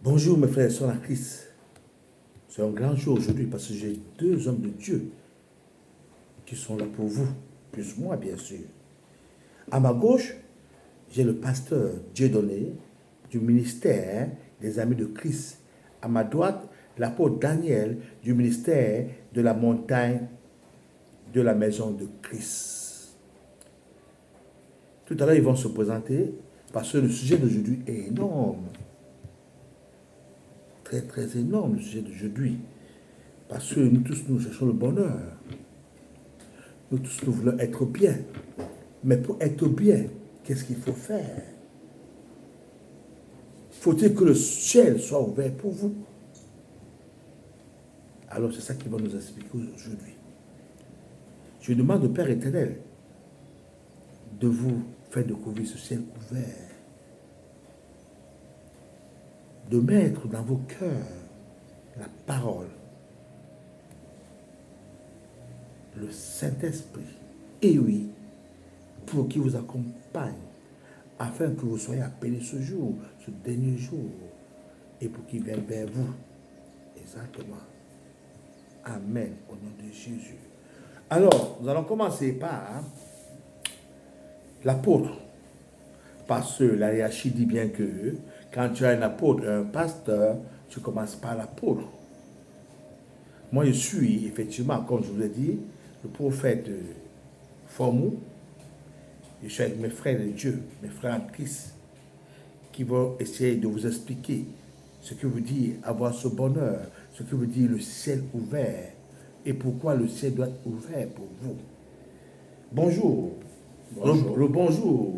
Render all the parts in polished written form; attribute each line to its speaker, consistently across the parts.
Speaker 1: Bonjour mes frères et sœurs en Christ. C'est un grand jour aujourd'hui parce que j'ai deux hommes de Dieu qui sont là pour vous, plus moi bien sûr. À ma gauche, j'ai le pasteur Dieudonné du ministère des Amis de Christ. À ma droite, l'apôtre Daniel du ministère de la montagne de la maison de Christ. Tout à l'heure, ils vont se présenter parce que le sujet d'aujourd'hui est énorme. Très, très énorme le sujet d'aujourd'hui. Parce que nous tous, nous cherchons le bonheur. Nous tous, nous voulons être bien. Mais pour être bien, qu'est-ce qu'il faut faire? Faut-il que le ciel soit ouvert pour vous? Alors c'est ça qu'il va nous expliquer aujourd'hui. Je demande au Père éternel de vous faire découvrir ce ciel ouvert. De mettre dans vos cœurs la parole, le Saint-Esprit, et oui, pour qu'il vous accompagne, afin que vous soyez appelés ce jour, ce dernier jour, et pour qu'il vienne vers vous. Exactement. Amen, au nom de Jésus. Alors, nous allons commencer par l'apôtre. Parce que la hiérarchie dit bien que quand tu as un apôtre, un pasteur, tu commences par l'apôtre. Moi, je suis effectivement, comme je vous l'ai dit, le prophète Formou. Je suis avec mes frères de Dieu, mes frères en Christ, qui vont essayer de vous expliquer ce que veut dire avoir ce bonheur, ce que veut dire le ciel ouvert, et pourquoi le ciel doit être ouvert pour vous. Bonjour.
Speaker 2: Bonjour.
Speaker 1: Le bonjour.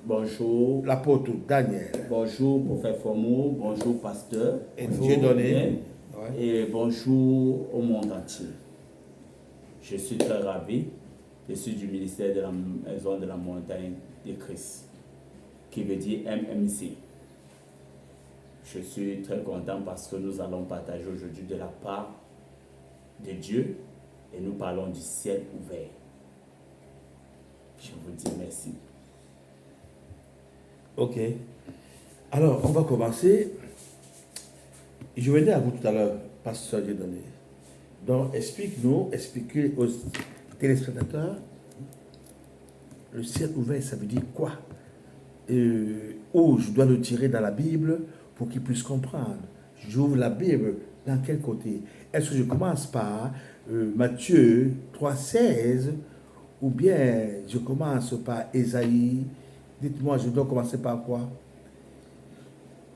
Speaker 2: Bonjour.
Speaker 1: L'apôtre Daniel.
Speaker 2: Bonjour, prophète Formou. Bonjour, pasteur.
Speaker 1: Et
Speaker 2: Bonjour,
Speaker 1: Dieudonné.
Speaker 2: ouais. Et bonjour au monde entier. Je suis très ravi. Je suis du ministère de la maison de la montagne de Christ, qui veut dire MMC. Je suis très content parce que nous allons partager aujourd'hui de la part de Dieu et nous parlons du ciel ouvert. Je vous dis merci.
Speaker 1: Ok. Alors, on va commencer. Je venais à vous tout à l'heure, pasteur Dieudonné. Donc, expliquez aux téléspectateurs, le ciel ouvert, ça veut dire quoi? Où je dois le tirer dans la Bible pour qu'ils puissent comprendre. J'ouvre la Bible dans quel côté? Est-ce que je commence par Matthieu 3,16 ou bien je commence par Ésaïe? Dites-moi, je dois commencer par quoi?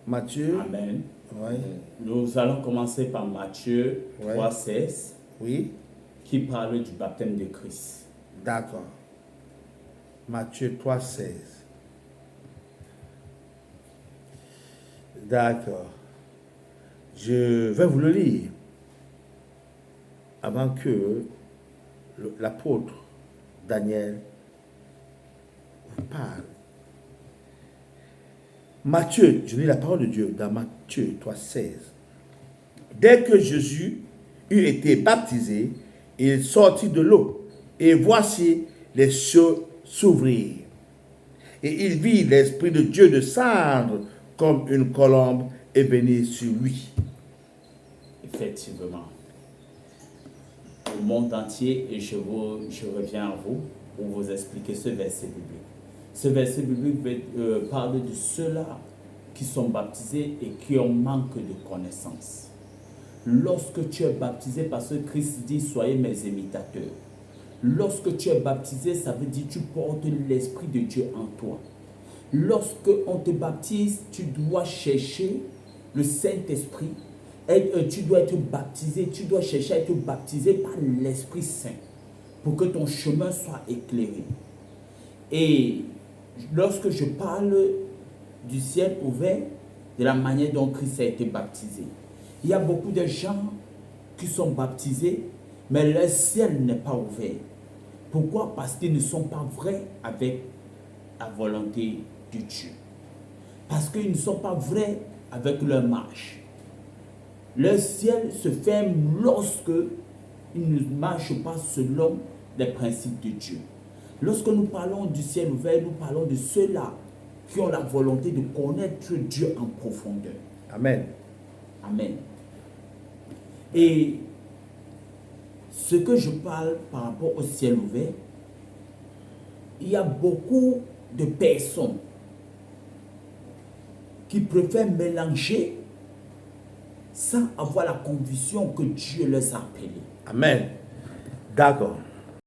Speaker 1: Matthieu.
Speaker 2: Amen.
Speaker 1: Ouais.
Speaker 2: Nous allons commencer par Matthieu 3,16,
Speaker 1: Oui.
Speaker 2: qui parle du baptême de Christ.
Speaker 1: D'accord. Matthieu 3,16. D'accord. Je vais vous le lire avant que l'apôtre Daniel vous parle. Matthieu, je lis la parole de Dieu dans Matthieu 3,16. Dès que Jésus eut été baptisé, il sortit de l'eau, et voici les cieux s'ouvrirent. Et il vit l'Esprit de Dieu descendre comme une colombe et venir sur lui.
Speaker 2: Effectivement. Au monde entier, et je reviens à vous pour vous expliquer ce verset biblique. Ce verset biblique parle de ceux-là qui sont baptisés et qui ont manque de connaissance. Lorsque tu es baptisé, parce que Christ dit, soyez mes imitateurs. Lorsque tu es baptisé, ça veut dire que tu portes l'Esprit de Dieu en toi. Lorsque on te baptise, tu dois chercher le Saint-Esprit. Tu dois être baptisé, tu dois chercher à être baptisé par l'Esprit Saint pour que ton chemin soit éclairé. Et lorsque je parle du ciel ouvert, de la manière dont Christ a été baptisé, il y a beaucoup de gens qui sont baptisés, mais le ciel n'est pas ouvert. Pourquoi? Parce qu'ils ne sont pas vrais avec la volonté de Dieu. Parce qu'ils ne sont pas vrais avec leur marche. Le ciel se ferme lorsque ils ne marchent pas selon les principes de Dieu. Lorsque nous parlons du ciel ouvert, nous parlons de ceux-là qui ont la volonté de connaître Dieu en profondeur.
Speaker 1: Amen.
Speaker 2: Amen. Et ce que je parle par rapport au ciel ouvert, il y a beaucoup de personnes qui préfèrent mélanger sans avoir la conviction que Dieu les a appelés.
Speaker 1: Amen. D'accord.